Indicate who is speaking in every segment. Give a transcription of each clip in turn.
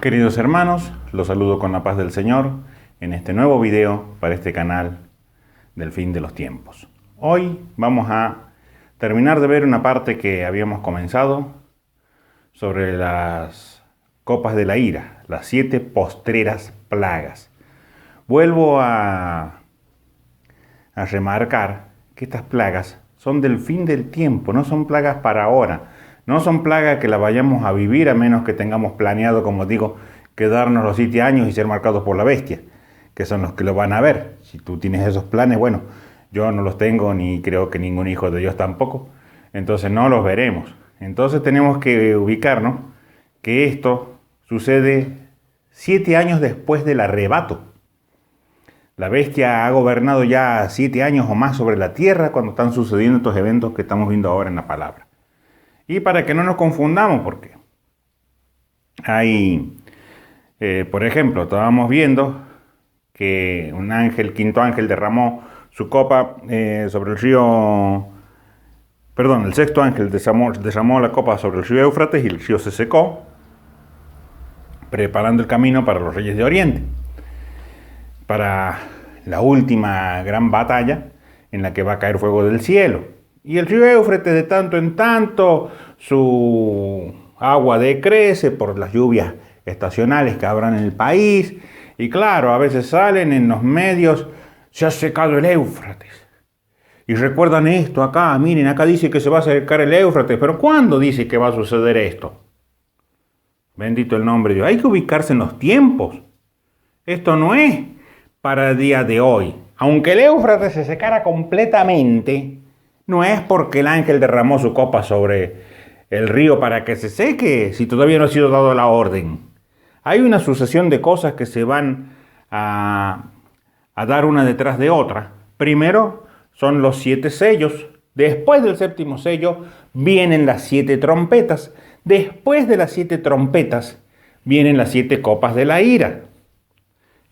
Speaker 1: Queridos hermanos, los saludo con la paz del Señor en este nuevo video para este canal del fin de los tiempos. Hoy vamos a terminar de ver una parte que habíamos comenzado sobre las copas de la ira, las 7 postreras plagas. Vuelvo a remarcar que estas plagas son del fin del tiempo, no son plagas para ahora. No son plagas que las vayamos a vivir a menos que tengamos planeado, como digo, quedarnos los 7 años y ser marcados por la bestia, que son los que lo van a ver. Si tú tienes esos planes, bueno, yo no los tengo ni creo que ningún hijo de Dios tampoco, entonces no los veremos. Entonces tenemos que ubicarnos que esto sucede 7 años después del arrebato. La bestia ha gobernado ya 7 años o más sobre la tierra cuando están sucediendo estos eventos que estamos viendo ahora en la palabra. Y para que no nos confundamos, porque hay, por ejemplo, estábamos viendo que un ángel, quinto ángel, derramó su copa sobre el río, perdón, el sexto ángel derramó la copa sobre el río Éufrates y el río se secó, preparando el camino para los reyes de Oriente, para la última gran batalla en la que va a caer fuego del cielo. Y el río Éufrates, de tanto en tanto, su agua decrece por las lluvias estacionales que habrán en el país. Y claro, a veces salen en los medios, se ha secado el Éufrates. Y recuerdan esto acá, miren, acá dice que se va a secar el Éufrates, pero ¿cuándo dice que va a suceder esto? Bendito el nombre de Dios. Hay que ubicarse en los tiempos. Esto no es para el día de hoy. Aunque el Éufrates se secara completamente, no es porque el ángel derramó su copa sobre el río para que se seque, si todavía no ha sido dado la orden. Hay una sucesión de cosas que se van a dar una detrás de otra. Primero son los 7 sellos. Después del séptimo sello vienen las 7 trompetas. Después de las 7 trompetas vienen las 7 copas de la ira.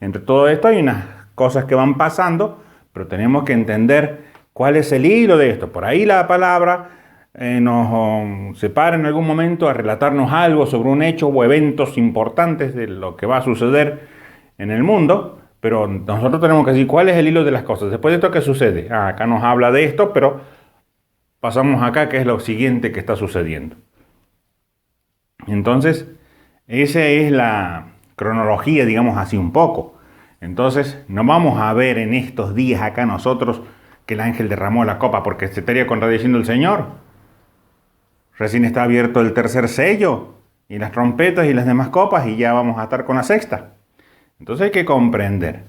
Speaker 1: Entre todo esto hay unas cosas que van pasando, pero tenemos que entender cuál es el hilo de esto. Por ahí la palabra nos separa en algún momento a relatarnos algo sobre un hecho o eventos importantes de lo que va a suceder en el mundo, pero nosotros tenemos que decir cuál es el hilo de las cosas. Después de esto, ¿qué sucede? Acá nos habla de esto, pero pasamos acá, que es lo siguiente que está sucediendo. Entonces, esa es la cronología, digamos así un poco. Entonces, no vamos a ver en estos días acá nosotros que el ángel derramó la copa, porque se estaría contradiciendo el Señor. Recién está abierto el tercer sello, y las trompetas y las demás copas, y ya vamos a estar con la sexta. Entonces hay que comprender.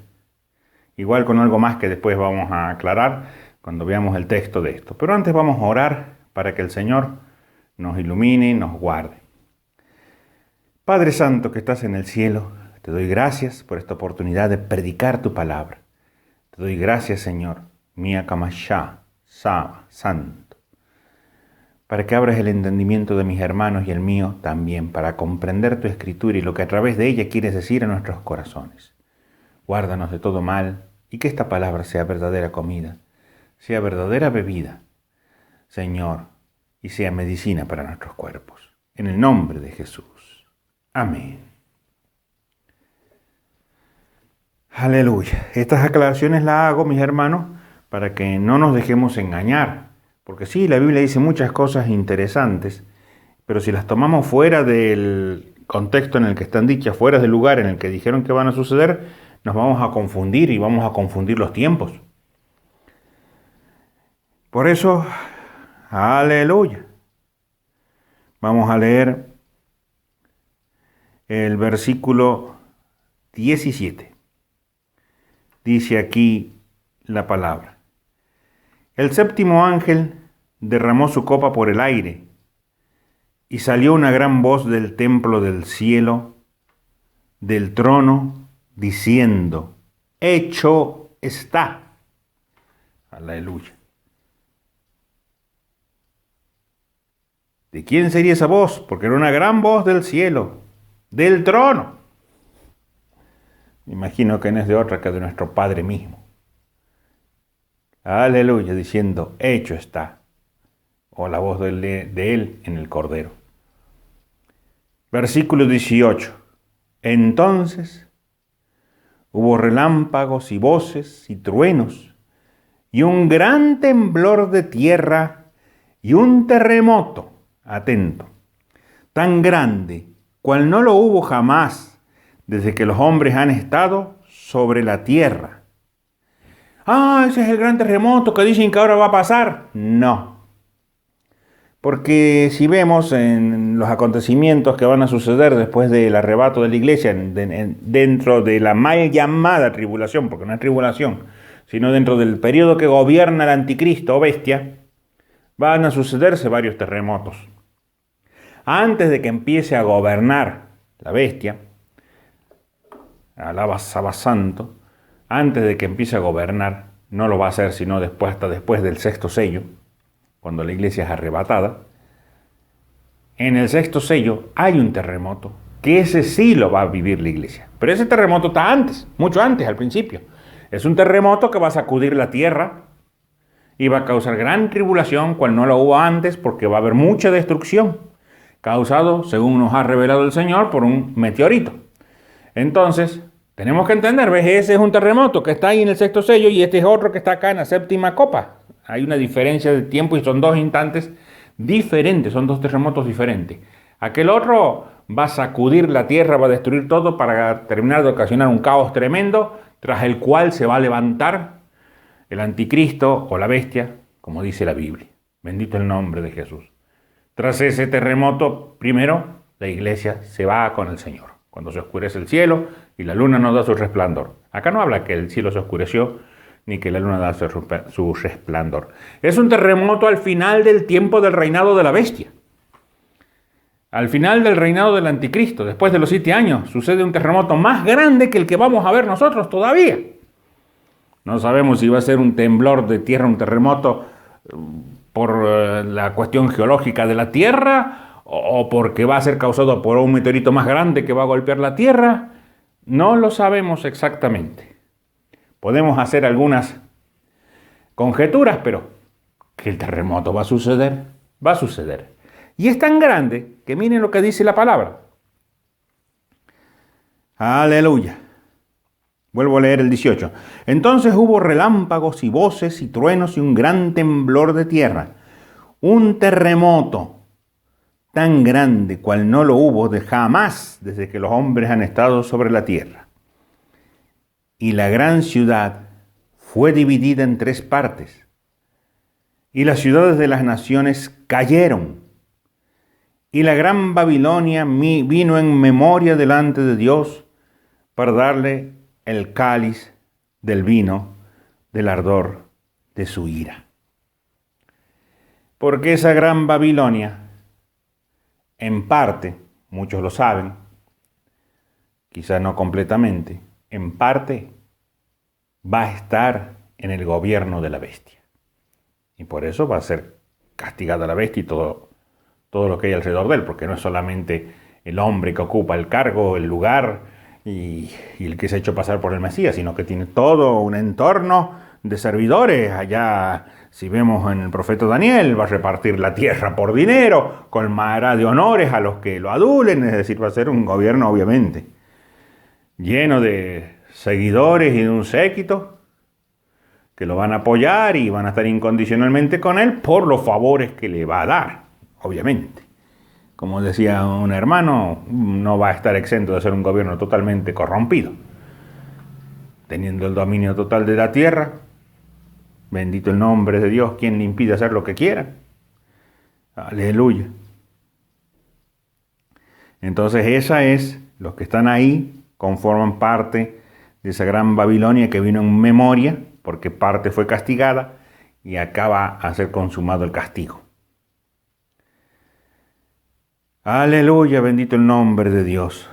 Speaker 1: Igual con algo más que después vamos a aclarar cuando veamos el texto de esto. Pero antes vamos a orar para que el Señor nos ilumine y nos guarde. Padre Santo que estás en el cielo, te doy gracias por esta oportunidad de predicar tu palabra. Te doy gracias, Señor, Mia Kamashá, Saba, Santo, para que abras el entendimiento de mis hermanos y el mío también, para comprender tu escritura y lo que a través de ella quieres decir a nuestros corazones. Guárdanos de todo mal y que esta palabra sea verdadera comida, sea verdadera bebida, Señor, y sea medicina para nuestros cuerpos. En el nombre de Jesús. Amén. Aleluya. Estas aclaraciones las hago, mis hermanos, para que no nos dejemos engañar. Porque sí, la Biblia dice muchas cosas interesantes, pero si las tomamos fuera del contexto en el que están dichas, fuera del lugar en el que dijeron que van a suceder, nos vamos a confundir y vamos a confundir los tiempos. Por eso, aleluya. Vamos a leer el versículo 17. Dice aquí la palabra. El séptimo ángel derramó su copa por el aire, y salió una gran voz del templo del cielo, del trono, diciendo, hecho está. Aleluya. ¿De quién sería esa voz? Porque era una gran voz del cielo, del trono. Me imagino que no es de otra que de nuestro Padre mismo. Aleluya, diciendo, hecho está. O la voz de él en el Cordero. Versículo 18. Entonces hubo relámpagos y voces y truenos, y un gran temblor de tierra y un terremoto, atento, tan grande, cual no lo hubo jamás desde que los hombres han estado sobre la tierra. Ah, ese es el gran terremoto que dicen que ahora va a pasar. No. Porque si vemos en los acontecimientos que van a suceder después del arrebato de la iglesia, dentro de la mal llamada tribulación, porque no es tribulación, sino dentro del periodo que gobierna el anticristo o bestia, van a sucederse varios terremotos. Antes de que empiece a gobernar la bestia, alaba Saba Santo, antes de que empiece a gobernar, no lo va a hacer sino hasta después del sexto sello, cuando la iglesia es arrebatada. En el sexto sello hay un terremoto, que ese sí lo va a vivir la iglesia. Pero ese terremoto está antes, mucho antes, al principio. Es un terremoto que va a sacudir la tierra y va a causar gran tribulación, cual no lo hubo antes, porque va a haber mucha destrucción, causado, según nos ha revelado el Señor, por un meteorito. Entonces, tenemos que entender, ¿ves? Ese es un terremoto que está ahí en el sexto sello y este es otro que está acá en la séptima copa. Hay una diferencia de tiempo y son dos instantes diferentes, son dos terremotos diferentes. Aquel otro va a sacudir la tierra, va a destruir todo para terminar de ocasionar un caos tremendo, tras el cual se va a levantar el anticristo o la bestia, como dice la Biblia. Bendito el nombre de Jesús. Tras ese terremoto, primero, la iglesia se va con el Señor. Cuando se oscurece el cielo y la luna no da su resplandor. Acá no habla que el cielo se oscureció ni que la luna da su resplandor. Es un terremoto al final del tiempo del reinado de la bestia. Al final del reinado del anticristo, después de los 7 años, sucede un terremoto más grande que el que vamos a ver nosotros todavía. No sabemos si va a ser un temblor de tierra, un terremoto por la cuestión geológica de la tierra o porque va a ser causado por un meteorito más grande que va a golpear la tierra. No lo sabemos exactamente. Podemos hacer algunas conjeturas, pero que el terremoto va a suceder, va a suceder. Y es tan grande que miren lo que dice la palabra. Aleluya. Vuelvo a leer el 18. Entonces hubo relámpagos y voces y truenos y un gran temblor de tierra. Un terremoto tan grande cual no lo hubo jamás desde que los hombres han estado sobre la tierra. Y la gran ciudad fue dividida en 3 partes. Y las ciudades de las naciones cayeron. Y la gran Babilonia vino en memoria delante de Dios para darle el cáliz del vino del ardor de su ira. Porque esa gran Babilonia, en parte, muchos lo saben, quizás no completamente, en parte va a estar en el gobierno de la bestia. Y por eso va a ser castigada la bestia y todo lo que hay alrededor de él, porque no es solamente el hombre que ocupa el cargo, el lugar y el que se ha hecho pasar por el Mesías, sino que tiene todo un entorno de servidores. Allá, si vemos en el profeta Daniel, va a repartir la tierra por dinero, colmará de honores a los que lo adulen, es decir, va a ser un gobierno obviamente lleno de seguidores y de un séquito que lo van a apoyar y van a estar incondicionalmente con él por los favores que le va a dar, obviamente. Como decía un hermano, no va a estar exento de ser un gobierno totalmente corrompido. Teniendo el dominio total de la tierra, bendito el nombre de Dios, quien le impide hacer lo que quiera. Aleluya. Entonces los que están ahí conforman parte de esa gran Babilonia que vino en memoria, porque parte fue castigada y acaba a ser consumado el castigo. Aleluya, bendito el nombre de Dios.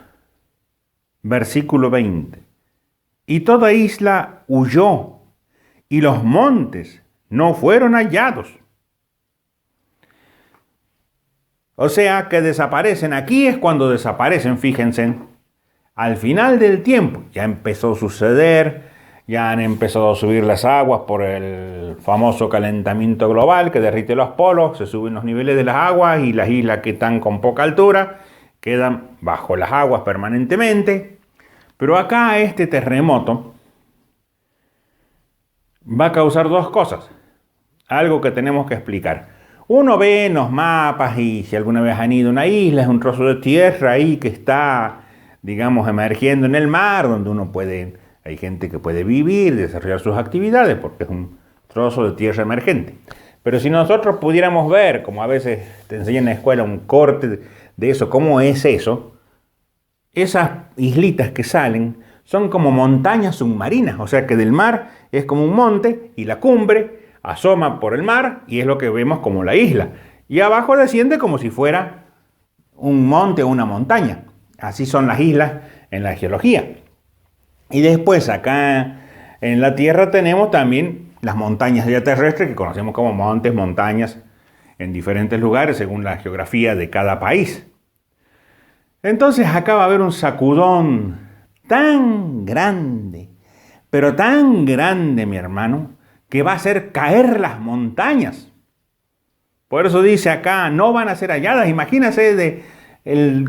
Speaker 1: Versículo 20. Y toda isla huyó, y los montes no fueron hallados. O sea que desaparecen. Aquí es cuando desaparecen, fíjense. Al final del tiempo ya empezó a suceder, ya han empezado a subir las aguas por el famoso calentamiento global que derrite los polos, se suben los niveles de las aguas y las islas que están con poca altura quedan bajo las aguas permanentemente. Pero acá este terremoto va a causar dos cosas, algo que tenemos que explicar. Uno ve en los mapas, y si alguna vez han ido a una isla, es un trozo de tierra ahí que está, digamos, emergiendo en el mar, donde hay gente que puede vivir, desarrollar sus actividades, porque es un trozo de tierra emergente. Pero si nosotros pudiéramos ver, como a veces te enseñan en la escuela, un corte de eso, ¿cómo es eso? Esas islitas que salen son como montañas submarinas, o sea que del mar es como un monte y la cumbre asoma por el mar y es lo que vemos como la isla. Y abajo desciende como si fuera un monte o una montaña. Así son las islas en la geología. Y después acá en la Tierra tenemos también las montañas terrestres que conocemos como montes, montañas en diferentes lugares según la geografía de cada país. Entonces acá va a haber un sacudón tan grande, pero tan grande, mi hermano, que va a hacer caer las montañas. Por eso dice acá, no van a ser halladas. Imagínense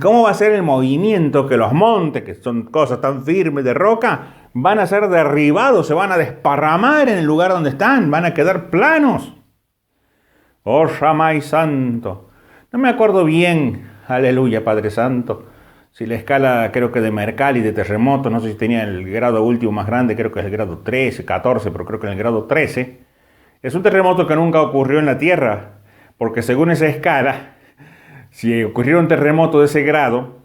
Speaker 1: cómo va a ser el movimiento, que los montes, que son cosas tan firmes de roca, van a ser derribados, se van a desparramar en el lugar donde están, van a quedar planos. Oh, Ramay Santo. No me acuerdo bien, aleluya, Padre Santo, si la escala, creo que de Mercalli, de terremoto, no sé si tenía el grado último más grande, creo que es el grado 13, 14, pero creo que en el grado 13. Es un terremoto que nunca ocurrió en la Tierra, porque según esa escala, si ocurriera un terremoto de ese grado,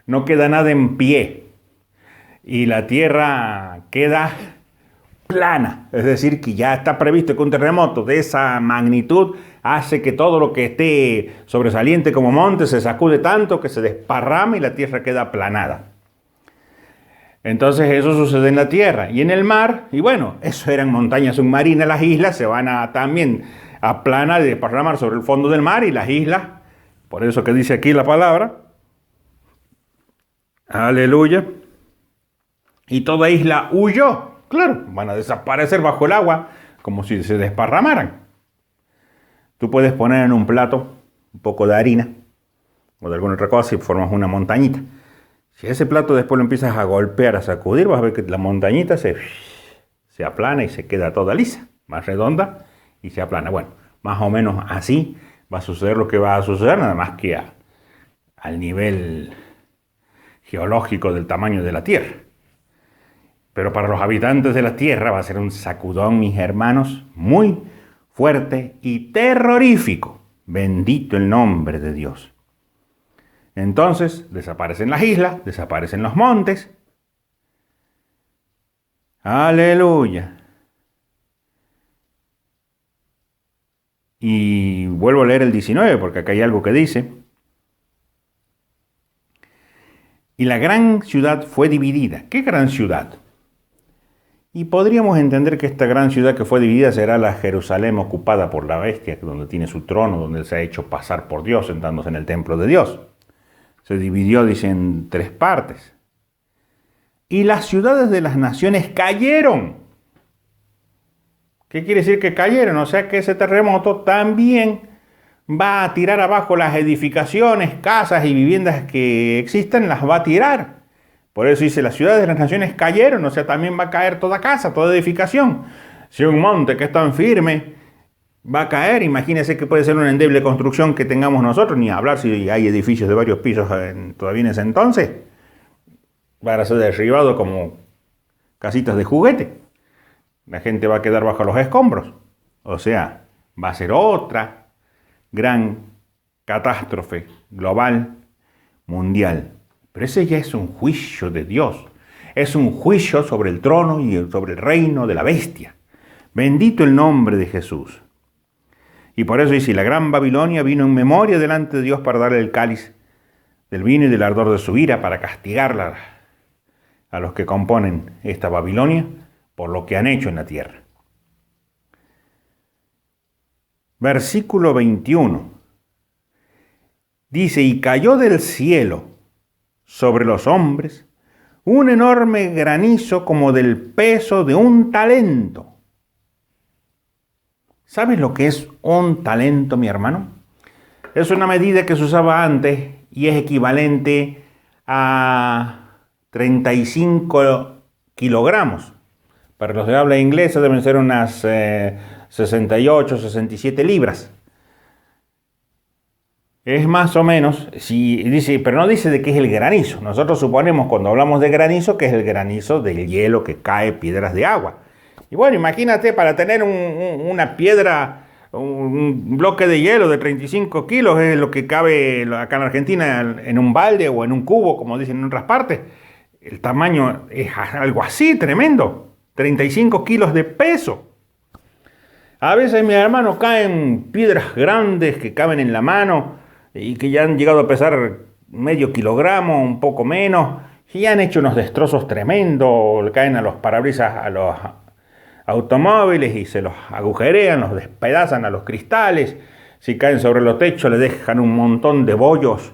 Speaker 1: no queda nada en pie y la Tierra queda plana. Es decir, que ya está previsto que un terremoto de esa magnitud hace que todo lo que esté sobresaliente como monte se sacude tanto que se desparrama y la Tierra queda aplanada. Entonces eso sucede en la Tierra y en el mar, y bueno, eso eran montañas submarinas, las islas se van a también aplanar y desparramar sobre el fondo del mar y las islas, por eso que dice aquí la palabra, aleluya, y toda isla huyó, claro, van a desaparecer bajo el agua como si se desparramaran. Tú puedes poner en un plato un poco de harina o de alguna otra cosa y formas una montañita. Si ese plato después lo empiezas a golpear, a sacudir, vas a ver que la montañita se aplana y se queda toda lisa, más redonda y se aplana. Bueno, más o menos así va a suceder lo que va a suceder, nada más que al nivel geológico del tamaño de la Tierra. Pero para los habitantes de la Tierra va a ser un sacudón, mis hermanos, muy fuerte y terrorífico. Bendito el nombre de Dios. Entonces desaparecen las islas, desaparecen los montes. Aleluya. Y vuelvo a leer el 19 porque acá hay algo que dice. Y la gran ciudad fue dividida. ¿Qué gran ciudad? Y podríamos entender que esta gran ciudad que fue dividida será la Jerusalén ocupada por la bestia, donde tiene su trono, donde él se ha hecho pasar por Dios, sentándose en el templo de Dios. Se dividió, dice, en 3 partes. Y las ciudades de las naciones cayeron. ¿Qué quiere decir que cayeron? O sea que ese terremoto también va a tirar abajo las edificaciones, casas y viviendas que existan, las va a tirar. Por eso dice, las ciudades de las naciones cayeron, o sea, también va a caer toda casa, toda edificación. Si un monte que es tan firme va a caer, imagínense que puede ser una endeble construcción que tengamos nosotros, ni hablar si hay edificios de varios pisos todavía en ese entonces, van a ser derribados como casitas de juguete. La gente va a quedar bajo los escombros. O sea, va a ser otra gran catástrofe global, mundial. Pero ese ya es un juicio de Dios. Es un juicio sobre el trono y sobre el reino de la bestia. Bendito el nombre de Jesús. Y por eso dice, la gran Babilonia vino en memoria delante de Dios para darle el cáliz del vino y del ardor de su ira, para castigarla a los que componen esta Babilonia por lo que han hecho en la tierra. Versículo 21. Dice, y cayó del cielo sobre los hombres un enorme granizo como del peso de un talento. ¿Sabes lo que es un talento, mi hermano? Es una medida que se usaba antes y es equivalente a 35 kilogramos. Para los de habla inglesa deben ser unas 68, 67 libras. Es más o menos, si dice, pero no dice de qué es el granizo. Nosotros suponemos cuando hablamos de granizo que es el granizo del hielo que cae piedras de agua. Y bueno, imagínate para tener una piedra, un bloque de hielo de 35 kilos, es lo que cabe acá en Argentina en un balde o en un cubo, como dicen en otras partes. El tamaño es algo así, tremendo. 35 kilos de peso. A veces, mi hermano, caen piedras grandes que caben en la mano y que ya han llegado a pesar medio kilogramo, un poco menos, y ya han hecho unos destrozos tremendos, le caen a los parabrisas, a los automóviles y se los agujerean, los despedazan a los cristales, si caen sobre los techos le dejan un montón de bollos,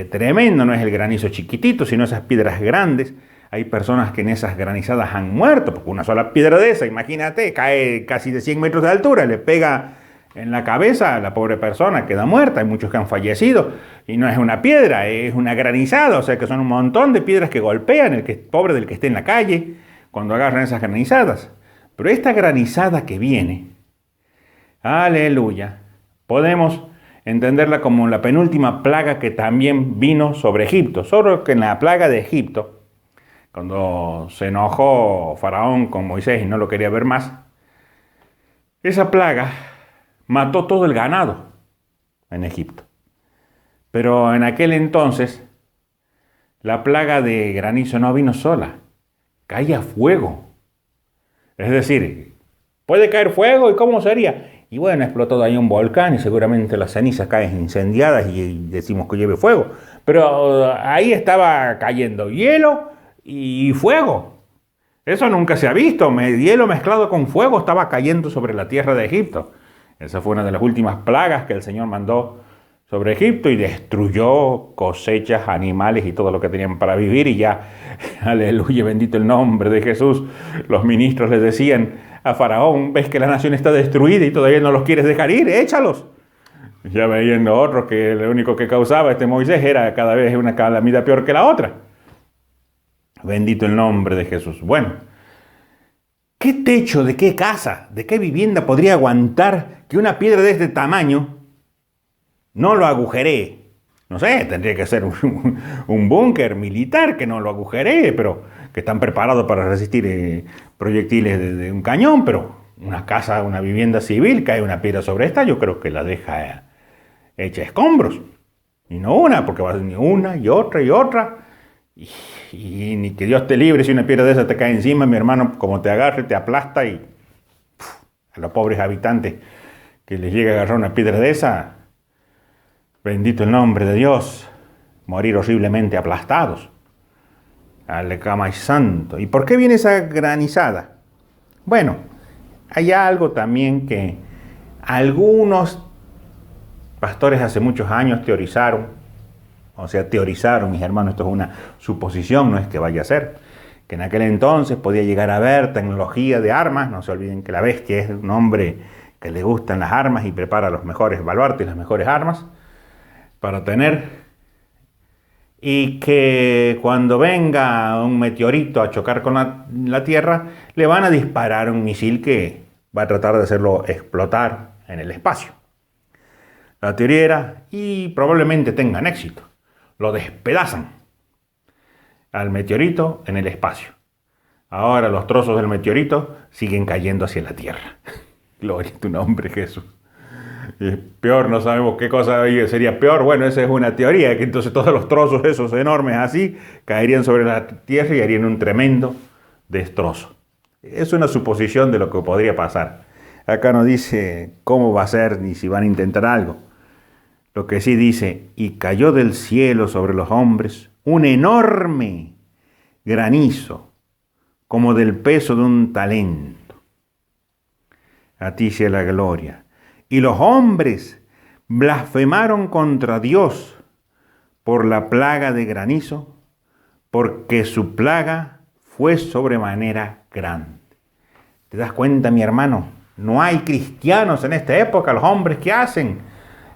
Speaker 1: tremendo, no es el granizo chiquitito, sino esas piedras grandes. Hay personas que en esas granizadas han muerto, porque una sola piedra de esa, imagínate, cae casi de 100 metros de altura, le pega en la cabeza a la pobre persona, queda muerta. Hay muchos que han fallecido, y no es una piedra, es una granizada, o sea que son un montón de piedras que golpean el pobre del que esté en la calle, cuando agarran esas granizadas. Pero esta granizada que viene, aleluya, podemos entenderla como la penúltima plaga que también vino sobre Egipto, solo que en la plaga de Egipto, cuando se enojó Faraón con Moisés y no lo quería ver más, esa plaga mató todo el ganado en Egipto. Pero en aquel entonces, la plaga de granizo no vino sola, caía fuego. Es decir, puede caer fuego, ¿y cómo sería? Y bueno, explotó ahí un volcán y seguramente las cenizas caen incendiadas y decimos que lleve fuego. Pero ahí estaba cayendo hielo y fuego. Eso nunca se ha visto. Hielo mezclado con fuego estaba cayendo sobre la tierra de Egipto. Esa fue una de las últimas plagas que el Señor mandó sobre Egipto y destruyó cosechas, animales y todo lo que tenían para vivir. Y ya, aleluya, bendito el nombre de Jesús, los ministros le decían a Faraón: ves que la nación está destruida y todavía no los quieres dejar ir, échalos. Ya veían los otros que lo único que causaba Moisés era cada vez una calamidad peor que la otra. Bendito el nombre de Jesús. Bueno, ¿qué techo, de qué casa, de qué vivienda podría aguantar que una piedra de este tamaño no lo agujeree? No sé, tendría que ser un búnker militar que no lo agujeree, pero que están preparados para resistir proyectiles de un cañón. Pero una casa, una vivienda civil, cae una piedra sobre esta, yo creo que la deja hecha escombros. Y no una, porque va a ser una y otra y otra. Y ni que Dios te libre si una piedra de esa te cae encima, mi hermano, como te agarre, te aplasta y a los pobres habitantes que les llega a agarrar una piedra de esa, bendito el nombre de Dios, morir horriblemente aplastados. Alecama y santo. ¿Y por qué viene esa granizada? Bueno, hay algo también que algunos pastores hace muchos años teorizaron. O sea, teorizaron, mis hermanos, esto es una suposición, no es que vaya a ser, que en aquel entonces podía llegar a haber tecnología de armas. No se olviden que la bestia es un hombre que le gustan las armas y prepara los mejores baluartes y las mejores armas para tener, y que cuando venga un meteorito a chocar con la Tierra, le van a disparar un misil que va a tratar de hacerlo explotar en el espacio. La teoría era, y probablemente tengan éxito, lo despedazan al meteorito en el espacio. Ahora los trozos del meteorito siguen cayendo hacia la Tierra. Gloria a tu nombre, Jesús. Y peor, no sabemos qué cosa sería peor. Bueno, esa es una teoría, que entonces todos los trozos esos enormes así caerían sobre la Tierra y harían un tremendo destrozo. Es una suposición de lo que podría pasar. Acá no dice cómo va a ser ni si van a intentar algo. Lo que sí dice: y cayó del cielo sobre los hombres un enorme granizo, como del peso de un talento. A ti sea la gloria. Y los hombres blasfemaron contra Dios por la plaga de granizo, porque su plaga fue sobremanera grande. ¿Te das cuenta, mi hermano? No hay cristianos en esta época. Los hombres, ¿qué hacen?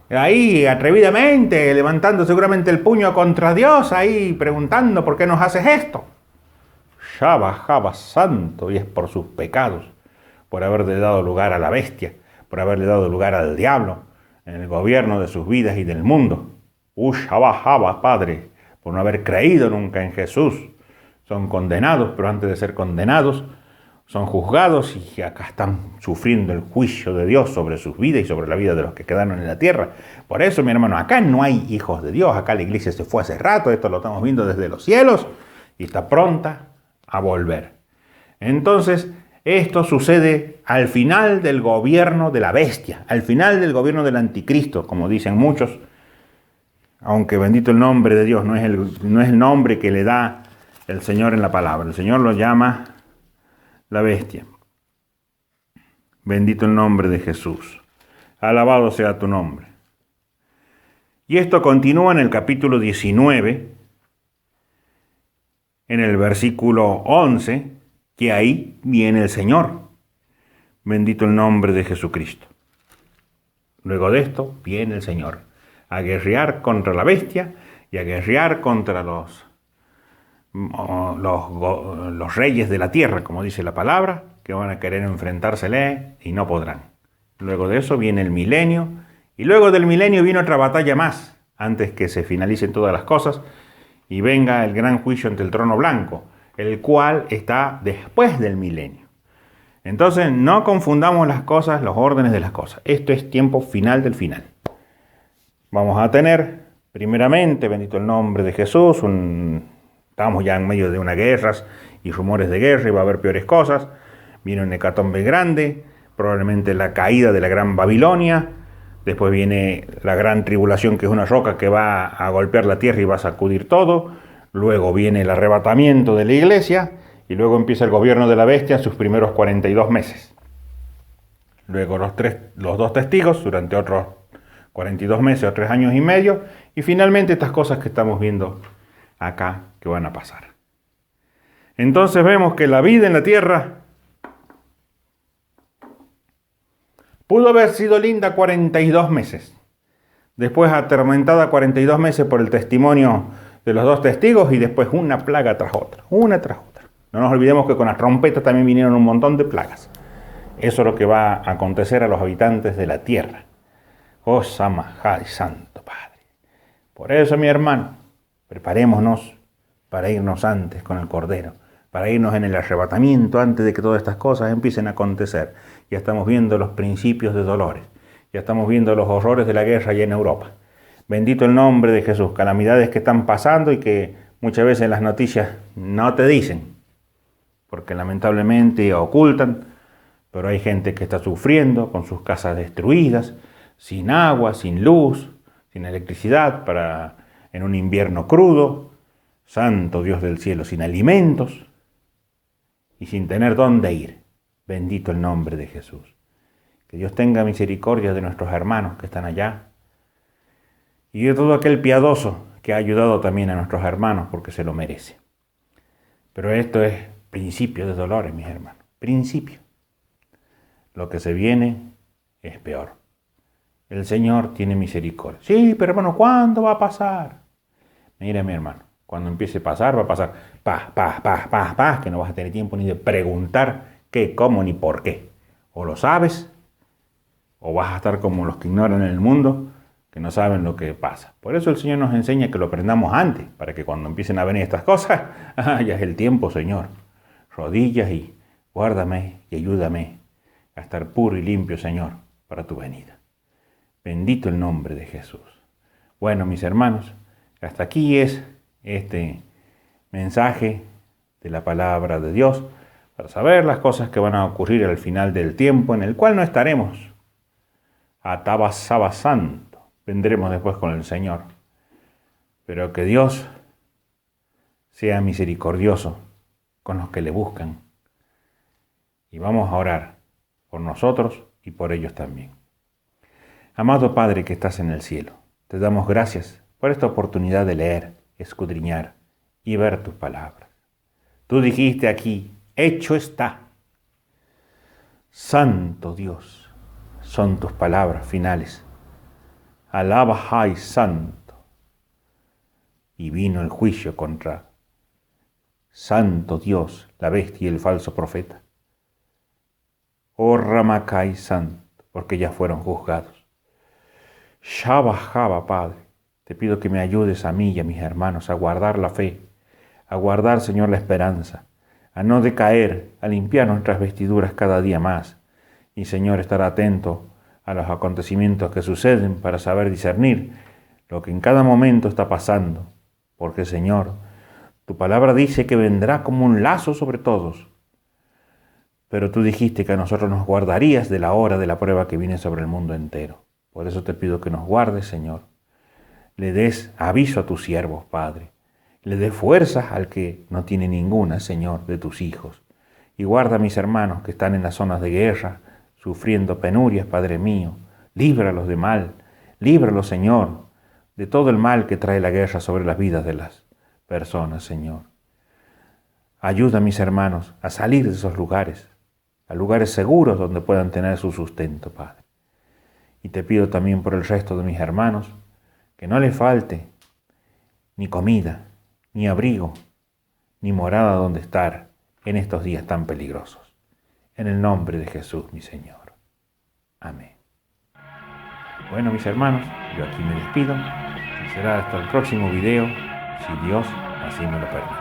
Speaker 1: ahí atrevidamente, levantando seguramente el puño contra Dios, ahí preguntando ¿por qué nos haces esto? Ya bajaba santo, y es por sus pecados, por haberle dado lugar a la bestia, por haberle dado lugar al diablo en el gobierno de sus vidas y del mundo. Ya bajaba, Padre, por no haber creído nunca en Jesús. Son condenados, pero antes de ser condenados, son juzgados y acá están sufriendo el juicio de Dios sobre sus vidas y sobre la vida de los que quedaron en la tierra. Por eso, mi hermano, acá no hay hijos de Dios, acá la iglesia se fue hace rato, esto lo estamos viendo desde los cielos y está pronta a volver. Entonces, esto sucede al final del gobierno de la bestia, al final del gobierno del anticristo, como dicen muchos, aunque bendito el nombre de Dios, no es el nombre que le da el Señor en la palabra. El Señor lo llama la bestia. Bendito el nombre de Jesús. Alabado sea tu nombre. Y esto continúa en el capítulo 19, en el versículo 11, que ahí viene el Señor. Bendito el nombre de Jesucristo. Luego de esto viene el Señor a guerrear contra la bestia y a guerrear contra los reyes de la tierra, como dice la palabra, que van a querer enfrentársele y no podrán. Luego de eso viene el milenio, y luego del milenio viene otra batalla más, antes que se finalicen todas las cosas, y venga el gran juicio ante el trono blanco, el cual está después del milenio. Entonces, no confundamos las cosas, los órdenes de las cosas. Esto es tiempo final del final. Vamos a tener, primeramente, bendito el nombre de Jesús, estamos ya en medio de unas guerras y rumores de guerra y va a haber peores cosas. Viene un hecatombe grande, probablemente la caída de la gran Babilonia. Después viene la gran tribulación, que es una roca que va a golpear la tierra y va a sacudir todo. Luego viene el arrebatamiento de la iglesia y luego empieza el gobierno de la bestia en sus primeros 42 meses. Luego los dos testigos durante otros 42 meses o 3 años y medio. Y finalmente estas cosas que estamos viendo acá que van a pasar. Entonces vemos que la vida en la tierra pudo haber sido linda 42 meses. Después atormentada 42 meses por el testimonio de los dos testigos y después una plaga tras otra, una tras otra. No nos olvidemos que con las trompetas también vinieron un montón de plagas. Eso es lo que va a acontecer a los habitantes de la tierra. Oh, Samajá y Santo Padre. Por eso, mi hermano, preparémonos para irnos antes con el Cordero, para irnos en el arrebatamiento antes de que todas estas cosas empiecen a acontecer. Ya estamos viendo los principios de dolores, ya estamos viendo los horrores de la guerra allá en Europa. Bendito el nombre de Jesús, calamidades que están pasando y que muchas veces en las noticias no te dicen, porque lamentablemente ocultan, pero hay gente que está sufriendo con sus casas destruidas, sin agua, sin luz, sin electricidad, en un invierno crudo, santo Dios del cielo, sin alimentos y sin tener dónde ir. Bendito el nombre de Jesús. Que Dios tenga misericordia de nuestros hermanos que están allá y de todo aquel piadoso que ha ayudado también a nuestros hermanos porque se lo merece. Pero esto es principio de dolores, mis hermanos. Principio. Lo que se viene es peor. El Señor tiene misericordia. Sí, pero hermano, ¿cuándo va a pasar? Mira, mi hermano, cuando empiece a pasar, va a pasar paz, que no vas a tener tiempo ni de preguntar qué, cómo, ni por qué. O lo sabes, o vas a estar como los que ignoran en el mundo, que no saben lo que pasa. Por eso el Señor nos enseña que lo aprendamos antes, para que cuando empiecen a venir estas cosas, ya es el tiempo, Señor. Rodillas y guárdame y ayúdame a estar puro y limpio, Señor, para tu venida. Bendito el nombre de Jesús. Bueno, mis hermanos, hasta aquí es este mensaje de la palabra de Dios para saber las cosas que van a ocurrir al final del tiempo, en el cual no estaremos. Atabasaba santo. Vendremos después con el Señor. Pero que Dios sea misericordioso con los que le buscan. Y vamos a orar por nosotros y por ellos también. Amado Padre que estás en el cielo, te damos gracias por esta oportunidad de leer, escudriñar y ver tus palabras. Tú dijiste aquí, hecho está. Santo Dios, son tus palabras finales alaba Jai santo. Y vino el juicio contra Santo Dios, la bestia y el falso profeta. Oh Ramakai santo, porque ya fueron juzgados. Shabbat, Padre, te pido que me ayudes a mí y a mis hermanos a guardar la fe, a guardar, Señor, la esperanza, a no decaer, a limpiar nuestras vestiduras cada día más y, Señor, estar atento a los acontecimientos que suceden para saber discernir lo que en cada momento está pasando, porque, Señor, tu palabra dice que vendrá como un lazo sobre todos, pero tú dijiste que a nosotros nos guardarías de la hora de la prueba que viene sobre el mundo entero. Por eso te pido que nos guardes, Señor. Le des aviso a tus siervos, Padre. Le des fuerzas al que no tiene ninguna, Señor, de tus hijos. Y guarda a mis hermanos que están en las zonas de guerra, sufriendo penurias, Padre mío. Líbralos de mal. Líbralos, Señor, de todo el mal que trae la guerra sobre las vidas de las personas, Señor. Ayuda a mis hermanos a salir de esos lugares, a lugares seguros donde puedan tener su sustento, Padre. Y te pido también por el resto de mis hermanos, que no les falte ni comida, ni abrigo, ni morada donde estar en estos días tan peligrosos. En el nombre de Jesús, mi Señor. Amén. Bueno, mis hermanos, yo aquí me despido y será hasta el próximo video, si Dios así me lo permite.